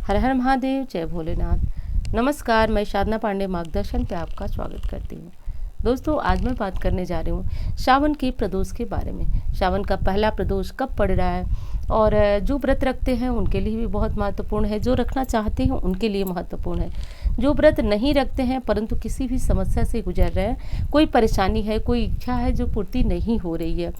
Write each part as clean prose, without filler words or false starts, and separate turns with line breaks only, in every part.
हर हर महादेव, जय भोलेनाथ। नमस्कार, मैं साधना पांडे मार्गदर्शन पे आपका स्वागत करती हूँ। दोस्तों, आज मैं बात करने जा रही हूँ सावन के प्रदोष के बारे में। सावन का पहला प्रदोष कब पड़ रहा है और जो व्रत रखते हैं उनके लिए भी बहुत महत्वपूर्ण है, जो रखना चाहते हैं उनके लिए महत्वपूर्ण है। जो व्रत नहीं रखते हैं परंतु किसी भी समस्या से गुजर रहे हैं, कोई परेशानी है, कोई इच्छा है जो पूर्ति नहीं हो रही है,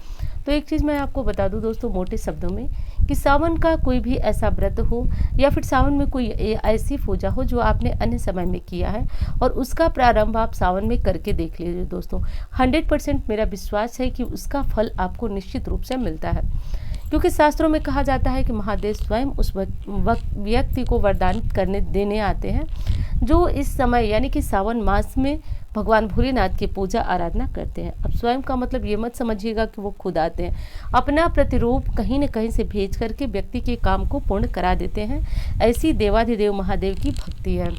तो एक चीज़ मैं आपको बता दूं दोस्तों, मोटे शब्दों में, कि सावन का कोई भी ऐसा व्रत हो या फिर सावन में कोई ऐसी पूजा हो जो आपने अन्य समय में किया है और उसका प्रारंभ आप सावन में करके देख लीजिए दोस्तों, 100% मेरा विश्वास है कि उसका फल आपको निश्चित रूप से मिलता है। क्योंकि शास्त्रों में कहा जाता है कि महादेव स्वयं उस व्यक्ति को वरदान देने आते हैं जो इस समय यानी कि सावन मास में भगवान भोलेनाथ की पूजा आराधना करते हैं। अब स्वयं का मतलब ये मत समझिएगा कि वो खुद आते हैं, अपना प्रतिरूप कहीं न कहीं से भेज करके व्यक्ति के काम को पूर्ण करा देते हैं। ऐसी देवाधिदेव महादेव की भक्ति है।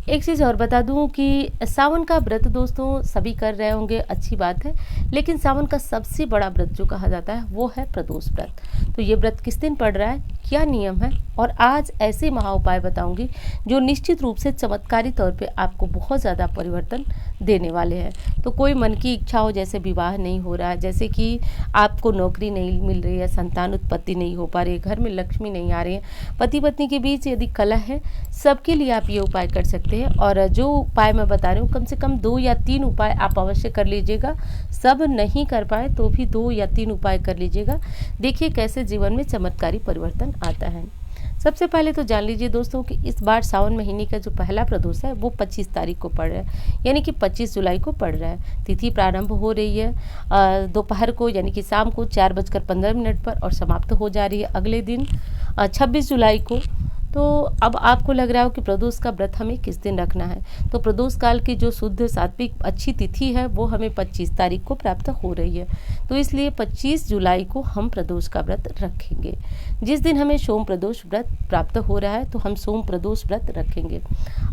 एक चीज़ और बता दूं कि सावन का व्रत दोस्तों सभी कर रहे होंगे, अच्छी बात है, लेकिन सावन का सबसे बड़ा व्रत जो कहा जाता है वो है प्रदोष व्रत। तो ये व्रत किस दिन पड़ रहा है, क्या नियम है, और आज ऐसे महा उपाय बताऊंगी जो निश्चित रूप से चमत्कारी तौर पे आपको बहुत ज़्यादा परिवर्तन देने वाले हैं। तो कोई मन की इच्छा हो, जैसे विवाह नहीं हो रहा है, जैसे कि आपको नौकरी नहीं मिल रही है, संतान उत्पत्ति नहीं हो पा रही है, घर में लक्ष्मी नहीं आ रही है, पति पत्नी के बीच यदि कलह है, सबके लिए आप ये उपाय कर सकते हैं। और जो उपाय मैं बता रही हूँ, कम से कम 2 या 3 उपाय आप अवश्य कर लीजिएगा। सब नहीं कर पाए तो भी 2 या 3 उपाय कर लीजिएगा, देखिए कैसे जीवन में चमत्कारी परिवर्तन आता है। सबसे पहले तो जान लीजिए दोस्तों कि इस बार सावन महीने का जो पहला प्रदोष है वो 25 तारीख को पड़ रहा है, यानी कि 25 जुलाई को पड़ रहा है। तिथि प्रारंभ हो रही है दोपहर को, यानी कि शाम को 4:15 पर और समाप्त हो जा रही है अगले दिन 26 जुलाई को। तो अब आपको लग रहा हो कि प्रदोष का व्रत हमें किस दिन रखना है, तो प्रदोष काल की जो शुद्ध सात्विक अच्छी तिथि है वो हमें 25 तारीख को प्राप्त हो रही है। तो इसलिए 25 जुलाई को हम प्रदोष का व्रत रखेंगे। जिस दिन हमें सोम प्रदोष व्रत प्राप्त हो रहा है तो हम सोम प्रदोष व्रत रखेंगे।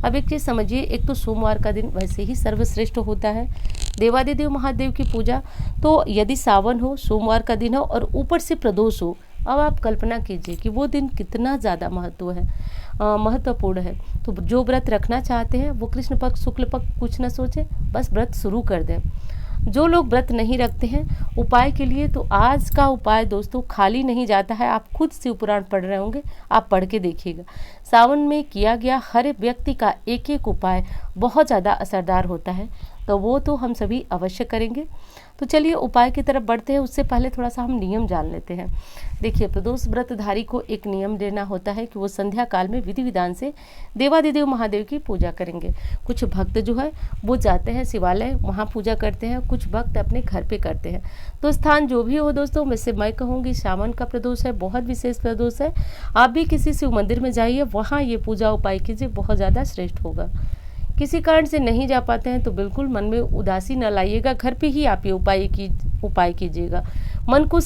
अब एक चीज़ समझिए, एक तो सोमवार का दिन वैसे ही सर्वश्रेष्ठ होता है, देवादिदेव महादेव की पूजा, तो यदि सावन हो, सोमवार का दिन हो और ऊपर से प्रदोष हो, अब आप कल्पना कीजिए कि वो दिन कितना ज़्यादा महत्वपूर्ण है। तो जो व्रत रखना चाहते हैं वो कृष्ण पक्ष शुक्ल पक्ष कुछ न सोचें, बस व्रत शुरू कर दें। जो लोग व्रत नहीं रखते हैं उपाय के लिए, तो आज का उपाय दोस्तों खाली नहीं जाता है। आप खुद शिव पुराण पढ़ रहे होंगे, आप पढ़ के देखिएगा, सावन में किया गया हर व्यक्ति का एक एक उपाय बहुत ज़्यादा असरदार होता है। तो वो तो हम सभी अवश्य करेंगे। तो चलिए उपाय की तरफ बढ़ते हैं, उससे पहले थोड़ा सा हम नियम जान लेते हैं। देखिए, प्रदोष व्रतधारी को एक नियम लेना होता है कि वो संध्या काल में विधि विधान से देवादिदेव महादेव की पूजा करेंगे। कुछ भक्त जो है वो जाते हैं शिवालय, वहाँ पूजा करते हैं, कुछ भक्त अपने घर पे करते हैं। तो स्थान जो भी हो दोस्तों, वैसे मैं कहूँगी सावन का प्रदोष है, बहुत विशेष प्रदोष है, आप भी किसी शिव मंदिर में जाइए, वहाँ ये पूजा उपाय कीजिए, बहुत ज़्यादा श्रेष्ठ होगा। किसी कारण से नहीं जा पाते हैं तो बिल्कुल मन में उदासी न लाइएगा, घर पे ही आप ये उपाय कीजिएगा। मन को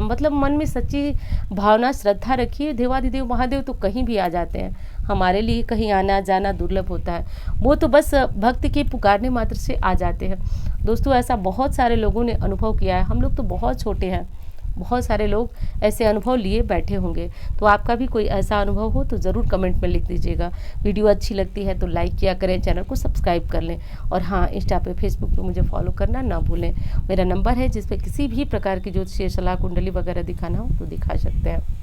मतलब मन में सच्ची भावना श्रद्धा रखिए। देवादिदेव महादेव तो कहीं भी आ जाते हैं, हमारे लिए कहीं आना जाना दुर्लभ होता है, वो तो बस भक्त के पुकारने मात्र से आ जाते हैं। दोस्तों, ऐसा बहुत सारे लोगों ने अनुभव किया है, हम लोग तो बहुत छोटे हैं, बहुत सारे लोग ऐसे अनुभव लिए बैठे होंगे। तो आपका भी कोई ऐसा अनुभव हो तो ज़रूर कमेंट में लिख दीजिएगा। वीडियो अच्छी लगती है तो लाइक किया करें, चैनल को सब्सक्राइब कर लें, और हाँ, इंस्टा पे फेसबुक पे मुझे फॉलो करना ना भूलें। मेरा नंबर है जिस पे किसी भी प्रकार की ज्योतिषीय सलाह कुंडली वगैरह दिखाना हो तो दिखा सकते हैं।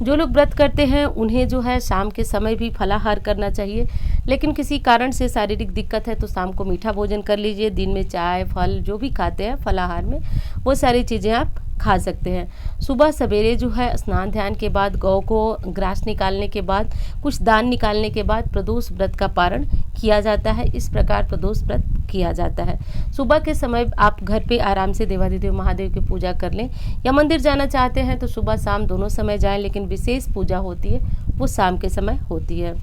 जो लोग व्रत करते हैं उन्हें जो है शाम के समय भी फलाहार करना चाहिए, लेकिन किसी कारण से शारीरिक दिक्कत है तो शाम को मीठा भोजन कर लीजिए। दिन में चाय फल जो भी खाते हैं फलाहार में, वो सारी चीज़ें आप खा सकते हैं। सुबह सवेरे जो है स्नान ध्यान के बाद, गौ को ग्रास निकालने के बाद, कुछ दान निकालने के बाद प्रदोष व्रत का पारण किया जाता है। इस प्रकार प्रदोष व्रत किया जाता है। सुबह के समय आप घर पे आराम से देवादिदेव महादेव की पूजा कर लें, या मंदिर जाना चाहते हैं तो सुबह शाम दोनों समय जाएं, लेकिन विशेष पूजा होती है वो शाम के समय होती है,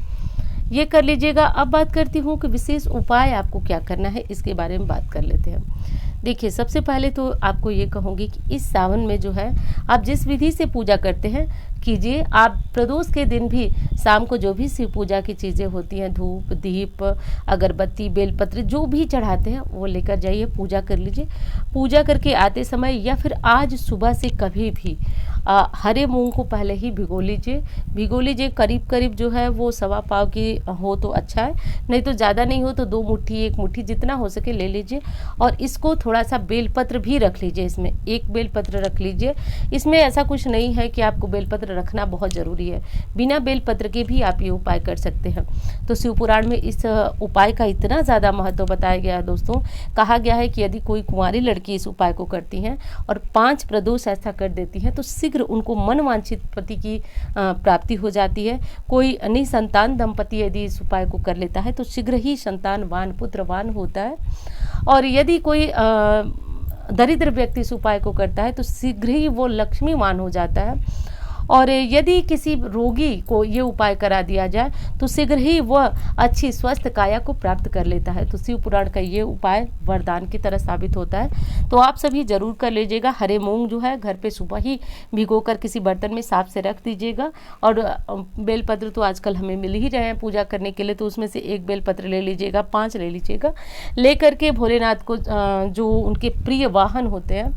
ये कर लीजिएगा। अब बात करती हूँ कि विशेष उपाय आपको क्या करना है, इसके बारे में बात कर लेते हैं। देखिए, सबसे पहले तो आपको ये कहूँगी कि इस सावन में जो है आप जिस विधि से पूजा करते हैं कीजिए। आप प्रदोष के दिन भी शाम को जो भी शिव पूजा की चीज़ें होती हैं, धूप दीप अगरबत्ती बेलपत्र जो भी चढ़ाते हैं वो लेकर जाइए, पूजा कर लीजिए। पूजा करके आते समय या फिर आज सुबह से कभी भी हरे मूंग को पहले ही भिगो लीजिए। करीब करीब जो है वो 1.25 पाव की हो तो अच्छा है, नहीं तो ज़्यादा नहीं हो तो 2 मुट्ठी 1 मुट्ठी जितना हो सके ले लीजिए। और इसको थोड़ा सा बेलपत्र भी रख लीजिए, इसमें 1 बेलपत्र रख लीजिए। इसमें ऐसा कुछ नहीं है कि आपको बेलपत्र रखना बहुत ज़रूरी है, बिना बेलपत्र के भी आप ये उपाय कर सकते हैं। तो शिव पुराण में इस उपाय का इतना ज़्यादा महत्व बताया गया है दोस्तों। कहा गया है कि यदि कोई कुंवारी लड़की इस उपाय को करती हैं और 5 प्रदोष ऐसा कर देती हैं तो शीघ्र उनको मनवांछित पति की प्राप्ति हो जाती है। कोई निसंतान दंपति यदि इस उपाय को कर लेता है तो शीघ्र ही संतानवान पुत्रवान होता है। और यदि कोई दरिद्र व्यक्ति इस उपाय को करता है तो शीघ्र ही वो लक्ष्मीवान हो जाता है। और यदि किसी रोगी को ये उपाय करा दिया जाए तो शीघ्र ही वह अच्छी स्वस्थ काया को प्राप्त कर लेता है। तो शिव पुराण का ये उपाय वरदान की तरह साबित होता है। तो आप सभी जरूर कर लीजिएगा। हरे मूंग जो है घर पे सुबह ही भिगोकर किसी बर्तन में साफ से रख दीजिएगा। और बेलपत्र तो आजकल हमें मिल ही रहे हैं पूजा करने के लिए, तो उसमें से 1 बेलपत्र ले लीजिएगा, 5 ले लीजिएगा। लेकर के भोलेनाथ को जो उनके प्रिय वाहन होते हैं,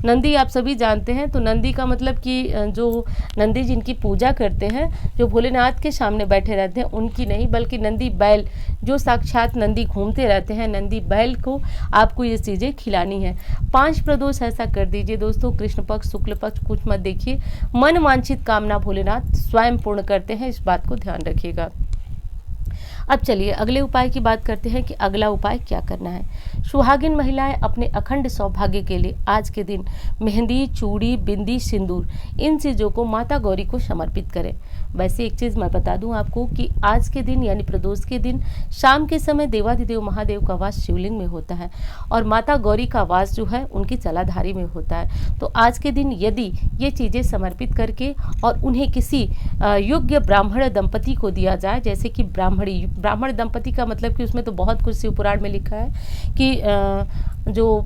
नंदी आप सभी जानते हैं। तो नंदी का मतलब कि जो नंदी जिनकी पूजा करते हैं, जो भोलेनाथ के सामने बैठे रहते हैं, उनकी नहीं बल्कि नंदी बैल जो साक्षात नंदी घूमते रहते हैं, नंदी बैल को आपको ये चीज़ें खिलानी है। 5 प्रदोष ऐसा कर दीजिए दोस्तों। कृष्ण पक्ष शुक्ल पक्ष कुछ मत देखिए, मन वांछित कामना भोलेनाथ स्वयं पूर्ण करते हैं, इस बात को ध्यान रखिएगा। अब चलिए अगले उपाय की बात करते हैं कि अगला उपाय क्या करना है। सुहागिन महिलाएं अपने अखंड सौभाग्य के लिए आज के दिन मेहंदी, चूड़ी, बिंदी, सिंदूर इन चीज़ों को माता गौरी को समर्पित करें। वैसे एक चीज़ मैं बता दूं आपको कि आज के दिन यानी प्रदोष के दिन शाम के समय देवाधिदेव महादेव का वास शिवलिंग में होता है और माता गौरी का वास जो है उनकी चलाधारी में होता है। तो आज के दिन यदि ये चीज़ें समर्पित करके और उन्हें किसी योग्य ब्राह्मण दंपति को दिया जाए, जैसे कि ब्राह्मण दंपति का मतलब कि उसमें तो बहुत कुछ शिव पुराण में लिखा है कि जो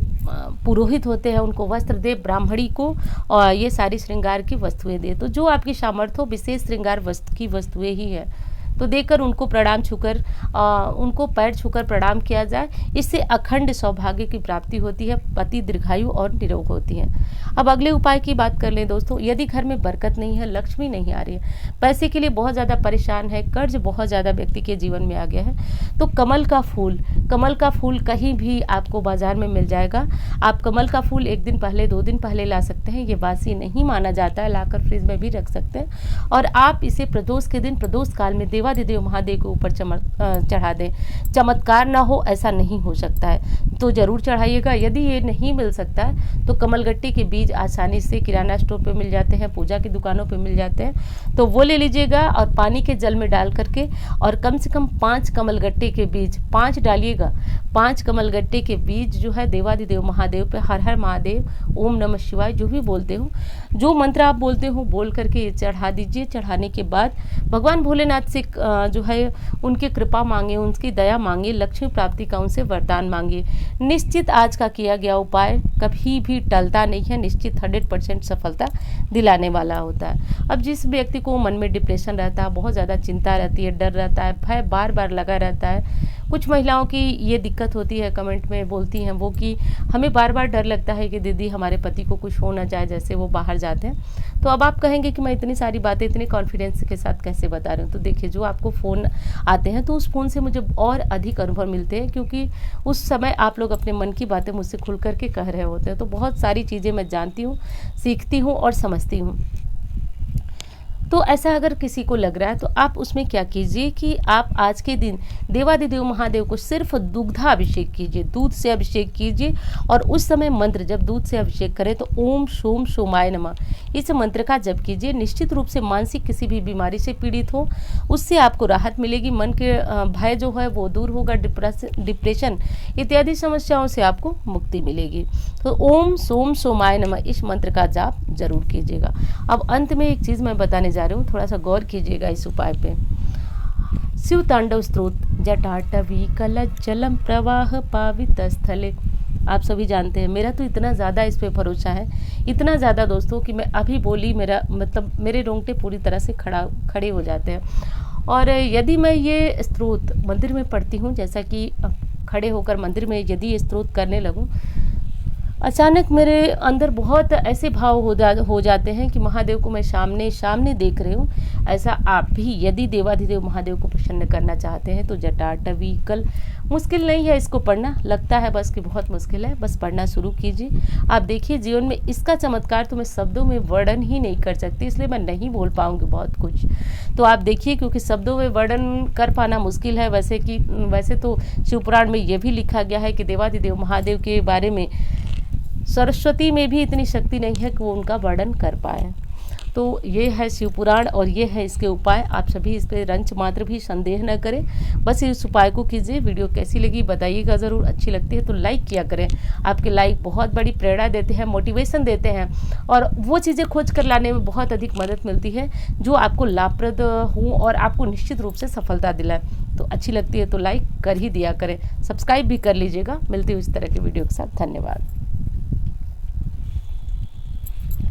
पुरोहित होते हैं उनको वस्त्र दे, ब्राह्मणी को और ये सारी श्रृंगार की वस्तुएं दे। तो जो आपकी सामर्थ्य हो विशेष श्रृंगार वस्तु की वस्तुएं ही है तो देकर उनको प्रणाम छूकर उनको पैर छूकर प्रणाम किया जाए। इससे अखंड सौभाग्य की प्राप्ति होती है, पति दीर्घायु और निरोग होती है। अब अगले उपाय की बात कर लें दोस्तों। यदि घर में बरकत नहीं है, लक्ष्मी नहीं आ रही है, पैसे के लिए बहुत ज़्यादा परेशान है, कर्ज बहुत ज़्यादा व्यक्ति के जीवन में आ गया है, तो कमल का फूल कहीं भी आपको बाजार में मिल जाएगा। आप कमल का फूल 1 दिन पहले 2 दिन पहले ला सकते हैं, ये बासी नहीं माना जाता है, लाकर फ्रिज में भी रख सकते हैं। और आप इसे प्रदोष के दिन प्रदोष काल में देवाधिदेव महादेव के ऊपर चढ़ा दें। चमत्कार ना हो ऐसा नहीं हो सकता है तो जरूर चढ़ाइएगा। यदि ये नहीं मिल सकता है तो कमलगट्टी के बीज आसानी से किराना स्टोर पे मिल जाते हैं, पूजा की दुकानों पे मिल जाते हैं, तो वो ले लीजिएगा और पानी के जल में डाल करके और कम से कम 5 कमलगट्टे के बीज 5 डालिएगा। 5 कमलगट्टे के बीज जो है देवाधिदेव महादेव पे हर हर महादेव, ओम नमः शिवाय जो भी बोलते हो, जो मंत्र आप बोलते हो बोल करके चढ़ा दीजिए। चढ़ाने के बाद भगवान भोलेनाथ से जो है उनकी कृपा मांगे, उनकी दया मांगे, लक्ष्मी प्राप्ति का उनसे वरदान मांगे। निश्चित आज का किया गया उपाय कभी भी टलता नहीं है, निश्चित 100% सफलता दिलाने वाला होता है। अब जिस व्यक्ति को मन में डिप्रेशन रहता है, बहुत ज़्यादा चिंता रहती है, डर रहता है, भय बार बार लगा रहता है, कुछ महिलाओं की ये दिक्कत होती है, कमेंट में बोलती हैं वो कि हमें बार बार डर लगता है कि दीदी हमारे पति को कुछ हो ना जाए जैसे वो बाहर जाते हैं। तो अब आप कहेंगे कि मैं इतनी सारी बातें इतने कॉन्फिडेंस के साथ कैसे बता रही हूँ। तो देखिए, जो आपको फ़ोन आते हैं तो उस फ़ोन से मुझे और अधिक अनुभव मिलते हैं, क्योंकि उस समय आप लोग अपने मन की बातें मुझसे खुल करके कह रहे होते हैं। तो बहुत सारी चीज़ें मैं जानती हूँ, सीखती हूँ और समझती हूँ। तो ऐसा अगर किसी को लग रहा है तो आप उसमें क्या कीजिए कि आप आज के दिन देवाधिदेव महादेव को सिर्फ दुग्धाभिषेक कीजिए, दूध से अभिषेक कीजिए। और उस समय मंत्र जब दूध से अभिषेक करें तो ओम सोम सोमाय नमः इस मंत्र का जप कीजिए। निश्चित रूप से मानसिक किसी भी बीमारी से पीड़ित हो उससे आपको राहत मिलेगी, मन के भय जो है वो दूर होगा, डिप्रेशन इत्यादि समस्याओं से आपको मुक्ति मिलेगी। तो ओम सोम सोमाय नमः इस मंत्र का जाप जरूर कीजिएगा। अब अंत में एक चीज़ मैं बताने जा रही हूँ, थोड़ा सा गौर कीजिएगा इस उपाय पे। शिव तांडव स्तोत्र जटाटवी कलज्जलम प्रवाह पावित स्थले आप सभी जानते हैं मेरा तो इतना ज़्यादा इस पे भरोसा है, इतना ज़्यादा दोस्तों कि मैं अभी बोली मेरा मतलब मेरे रोंगटे पूरी तरह से खड़े हो जाते हैं। और यदि मैं ये स्तोत्र मंदिर में पढ़ती हूँ, जैसा कि खड़े होकर मंदिर में यदि ये स्तोत्र करने लगूँ, अचानक मेरे अंदर बहुत ऐसे भाव हो जाते हैं कि महादेव को मैं सामने सामने देख रही हूँ। ऐसा आप भी यदि देवाधिदेव महादेव को प्रसन्न करना चाहते हैं तो जटाटवी कल मुश्किल नहीं है इसको पढ़ना, लगता है बस कि बहुत मुश्किल है, बस पढ़ना शुरू कीजिए। आप देखिए जीवन में इसका चमत्कार तो मैं शब्दों में वर्णन ही नहीं कर सकती, इसलिए मैं नहीं बोल पाऊँगी बहुत कुछ। तो आप देखिए, क्योंकि शब्दों में वर्णन कर पाना मुश्किल है। वैसे तो शिवपुराण में ये भी लिखा गया है कि देवाधिदेव महादेव के बारे में सरस्वती में भी इतनी शक्ति नहीं है कि वो उनका वर्णन कर पाए। तो ये है शिवपुराण और ये है इसके उपाय। आप सभी इस पर रंच मात्र भी संदेह न करें, बस इस उपाय को कीजिए। वीडियो कैसी लगी बताइएगा ज़रूर, अच्छी लगती है तो लाइक किया करें। आपके लाइक बहुत बड़ी प्रेरणा देते हैं, मोटिवेशन देते हैं और वो चीज़ें खोज कर लाने में बहुत अधिक मदद मिलती है जो आपको लाभप्रद हो और आपको निश्चित रूप से सफलता दिलाए। तो अच्छी लगती है तो लाइक कर ही दिया करें, सब्सक्राइब भी कर लीजिएगा। मिलती हूँ इस तरह की वीडियो के साथ, धन्यवाद।